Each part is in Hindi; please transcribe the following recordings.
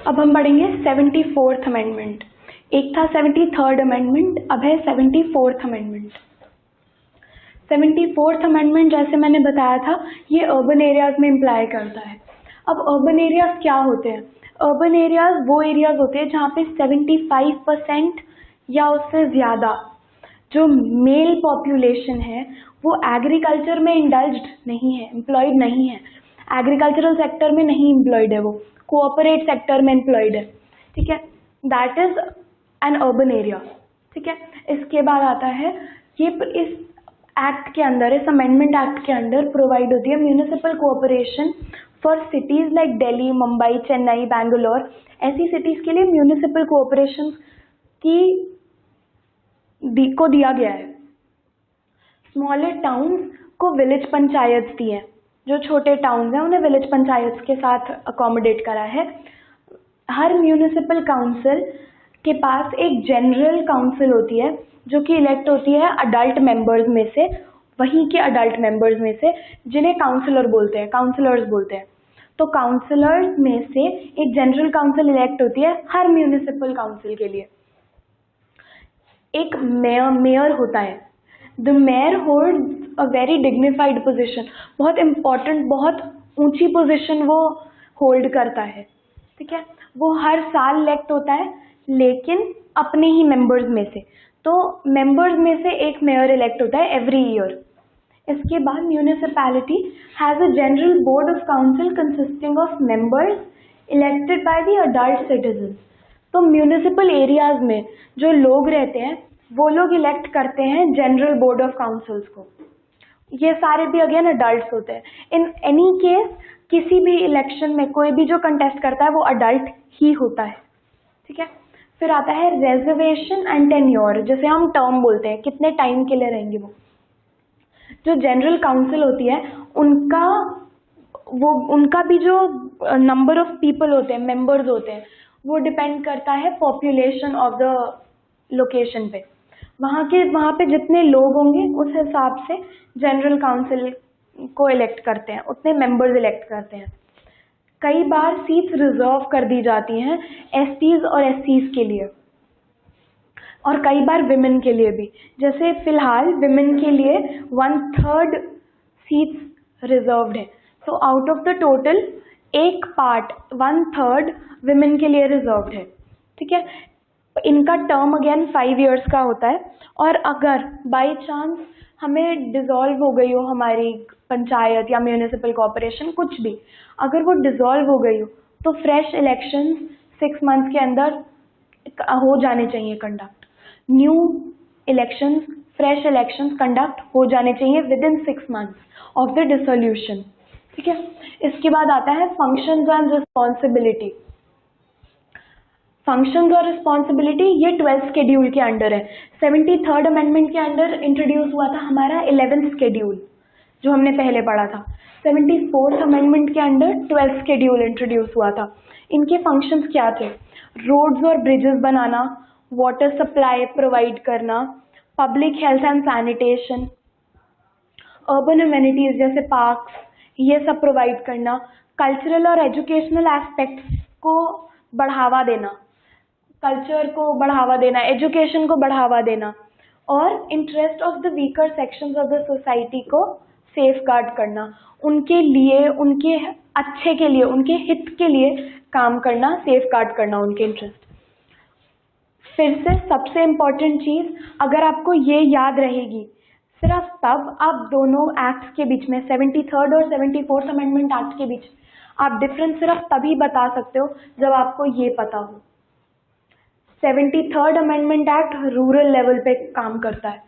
अब हम पढ़ेंगे 74th अमेंडमेंट। एक था 73rd अमेंडमेंट, अब है 74th अमेंडमेंट। 74th अमेंडमेंट जैसे मैंने बताया था, ये अर्बन एरियाज में इम्प्लाई करता है। अब अर्बन एरियाज क्या होते हैं? अर्बन एरियाज वो एरियाज होते हैं जहाँ पे 75% या उससे ज़्यादा जो मेल पॉपुलेशन है वो एग्रीकल्चर में इंडल्ज्ड नहीं है, एम्प्लॉयड नहीं है, एग्रीकल्चरल सेक्टर में नहीं एम्प्लॉयड है, वो कोऑपरेट सेक्टर में एम्प्लॉयड है। ठीक है, that is an urban area. ठीक है, इसके बाद आता है ये इस एक्ट के अंदर, इस अमेंडमेंट एक्ट के अंदर प्रोवाइड होती है municipal cooperation for cities like Delhi, Mumbai, Chennai, Bangalore. ऐसी सिटीज के लिए म्यूनिसिपल कोऑपरेशन को दिया गया है। स्मॉलर टाउन्स को विलेज पंचायत दी है, जो छोटे टाउन्स हैं उन्हें विलेज पंचायत के साथ अकोमोडेट करा है। हर म्यूनिसिपल काउंसिल के पास एक जनरल काउंसिल होती है जो कि इलेक्ट होती है अडल्ट मेंबर्स में से, वहीं के अडल्ट मेंबर्स में से, जिन्हें काउंसिलर बोलते हैं, काउंसिलर्स बोलते हैं। तो काउंसिलर्स में से एक जनरल काउंसिल इलेक्ट होती है हर म्यूनिसिपल काउंसिल के लिए। एक मेयर होता है। The mayor holds a very dignified position, बहुत इम्पॉर्टेंट, बहुत ऊंची पोजिशन वो होल्ड करता है। ठीक है, वो हर साल इलेक्ट होता है लेकिन अपने ही मेंबर्स में से। तो मेंबर्स में से एक मेयर इलेक्ट होता है एवरी ईयर। इसके बाद municipality has a general board of council consisting of members elected by the adult citizen. तो म्यूनिसिपल एरियाज में जो लोग रहते हैं वो लोग इलेक्ट करते हैं जनरल बोर्ड ऑफ काउंसिल्स को। ये सारे भी अगेन अडल्ट होते हैं। इन एनी केस किसी भी इलेक्शन में कोई भी जो कंटेस्ट करता है वो अडल्ट ही होता है। ठीक है, फिर आता है रिजर्वेशन एंड टेन्योर, जैसे हम टर्म बोलते हैं, कितने टाइम के लिए रहेंगे वो। जो जनरल काउंसिल होती है उनका भी जो नंबर ऑफ पीपल होते हैं, मेंबर्स होते हैं, वो डिपेंड करता है पॉपुलेशन ऑफ द लोकेशन पे। वहाँ पे जितने लोग होंगे उस हिसाब से जनरल काउंसिल को इलेक्ट करते हैं, उतने मेंबर्स इलेक्ट करते हैं। कई बार सीट्स रिजर्व कर दी जाती हैं एसटीज और एससीज के लिए, और कई बार विमेन के लिए भी। जैसे फिलहाल विमेन के लिए 1/3 सीट्स रिजर्व्ड है। तो आउट ऑफ द टोटल एक पार्ट 1/3 विमेन के लिए रिजर्व्ड है। ठीक है, इनका टर्म अगेन 5 इयर्स का होता है। और अगर बाय चांस हमें डिसॉल्व हो गई हो हमारी पंचायत या म्यूनिसिपल कॉर्पोरेशन, कुछ भी, अगर वो डिसॉल्व हो गई हो तो फ्रेश इलेक्शंस 6 मंथ्स के अंदर हो जाने चाहिए conduct. New elections, fresh elections conduct हो जाने चाहिए with in 6 months of the dissolution. ठीक है, इसके बाद आता है फंक्शंस एंड रिस्पॉन्सिबिलिटी। फंक्शंस और रिस्पॉन्सिबिलिटी ये 12th शेड्यूल के अंडर है। 73rd अमेंडमेंट के अंडर इंट्रोड्यूस हुआ था हमारा 11th शेड्यूल, जो हमने पहले पढ़ा था। 74th अमेंडमेंट के अंडर 12th शेड्यूल इंट्रोड्यूस हुआ था। इनके फंक्शंस क्या थे? रोड्स और ब्रिजेस बनाना, वाटर सप्लाई प्रोवाइड करना, public health and sanitation, urban amenities जैसे पार्क्स, ये सब प्रोवाइड करना, कल्चरल और एजुकेशनल एस्पेक्ट्स को बढ़ावा देना, कल्चर को बढ़ावा देना, एजुकेशन को बढ़ावा देना, और interest of the weaker sections of the society को सेफ गार्ड करना, उनके लिए, उनके अच्छे के लिए, उनके हित के लिए काम करना, सेफ गार्ड करना उनके इंटरेस्ट। फिर से सबसे इम्पॉर्टेंट चीज़, अगर आपको ये याद रहेगी, सिर्फ तब आप दोनों एक्ट्स के बीच में, 73rd और 74th अमेंडमेंट एक्ट के बीच आप डिफरेंस सिर्फ तभी बता सकते हो जब आपको ये पता हो। 73rd amendment act rural level पे काम करता है,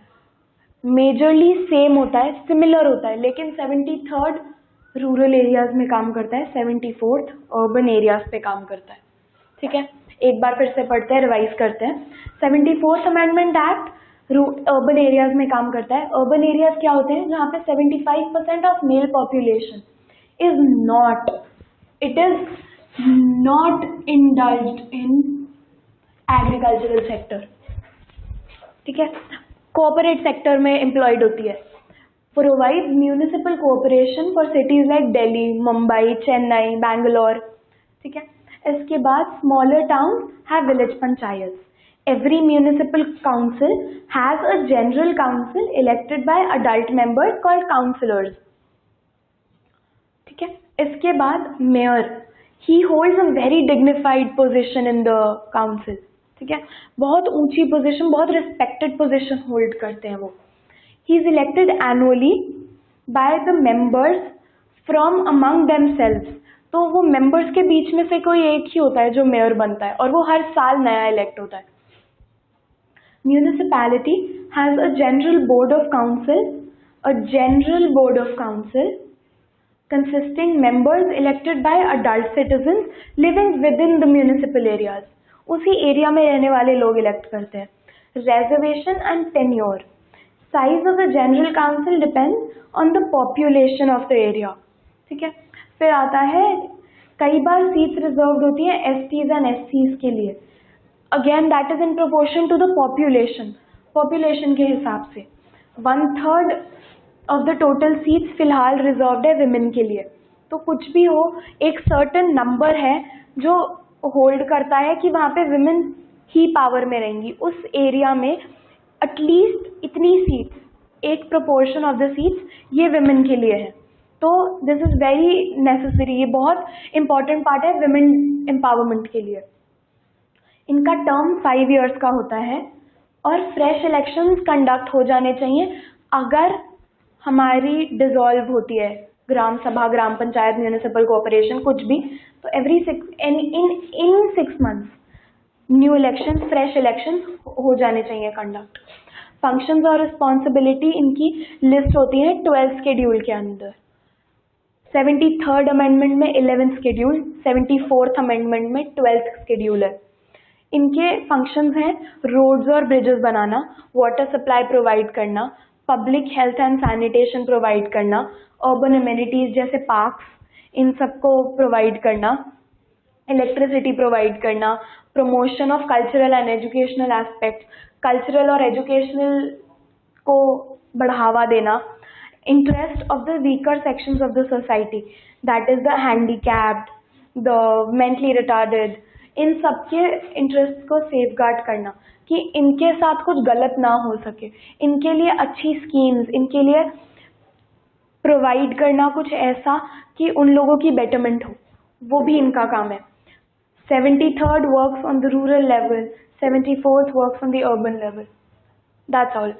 मेजरली सेम होता है, सिमिलर होता है, लेकिन 73rd रूरल एरियाज में काम करता है, 74th अर्बन एरियाज पे काम करता है। ठीक है, एक बार फिर से पढ़ते हैं, रिवाइज करते हैं। 74th amendment act urban areas में काम करता है। अर्बन एरियाज क्या होते हैं? जहाँ पे 75% of male population is not indulged in agricultural sector. ठीक है, कोऑपरेट सेक्टर में एम्प्लॉयड होती है। Provide municipal cooperation for cities like Delhi, Mumbai, Chennai, Bangalore. ठीक है, इसके बाद smaller towns have village panchayats. Every municipal council has a general council elected by adult members called councillors. ठीक है. इसके बाद mayor, he holds a very dignified position in the council. ठीक है, बहुत ऊंची पोजीशन, बहुत रिस्पेक्टेड पोजीशन होल्ड करते हैं वो. He is elected annually by the members from among themselves. तो वो मेंबर्स के बीच में से कोई एक ही होता है जो मेयर बनता है, और वो हर साल नया इलेक्ट होता है. Municipality has a general board of council consisting members elected by adult citizens living within the municipal areas. उसी एरिया में रहने वाले लोग इलेक्ट करते हैं. Reservation and tenure. Size of the general council depends on the population of the area. ठीक है. फिर आता है, कई बार सीट्स रिजर्व होती हैं STs and SCs के लिए. Again that is in proportion to the population के हिसाब से. 1/3 of the total seats फिलहाल रिजर्व्ड है विमेन के लिए. तो कुछ भी हो, एक सर्टेन नंबर है जो होल्ड करता है कि वहाँ पे विमेन ही पावर में रहेंगी. उस एरिया में एटलीस्ट इतनी सीट्स, एक प्रोपोर्शन ऑफ द सीट्स ये विमेन के लिए है. तो दिस इज़ वेरी नेसेसरी, ये बहुत इंपॉर्टेंट पार्ट है विमेन एम्पावरमेंट के लिए. इनका टर्म 5 years का होता है और फ्रेश इलेक्शंस कंडक्ट हो जाने चाहिए. अगर हमारी डिसॉल्व होती है ग्राम सभा, ग्राम पंचायत, म्यूनिसिपल कोऑपरेशन, कुछ भी, तो every 6 months new election, fresh election हो जाने चाहिए कंडक्ट. फंक्शंस और रिस्पॉन्सिबिलिटी इनकी लिस्ट होती है 12th शेड्यूल के अंदर. 73rd अमेंडमेंट में 11th शेड्यूल, 74th अमेंडमेंट में 12th शेड्यूल है. इनके फंक्शंस हैं रोड्स और ब्रिजेस बनाना, वाटर सप्लाई प्रोवाइड करना, public health and sanitation provide करना, अर्बन एमिनिटीज़ जैसे पार्क्स, इन सबको प्रोवाइड करना, इलेक्ट्रिसिटी प्रोवाइड करना, promotion of cultural and educational aspect, cultural और एजुकेशनल को बढ़ावा देना, interest of the weaker sections of the society, that is the handicapped, the mentally retarded, इन सबके इंटरेस्ट को सेफगार्ड करना कि इनके साथ कुछ गलत ना हो सके. इनके लिए अच्छी स्कीम्स, इनके लिए प्रोवाइड करना कुछ ऐसा कि उन लोगों की बेटरमेंट हो, वो भी इनका काम है. 73rd works on the rural level, 74th works on the urban level. That's all.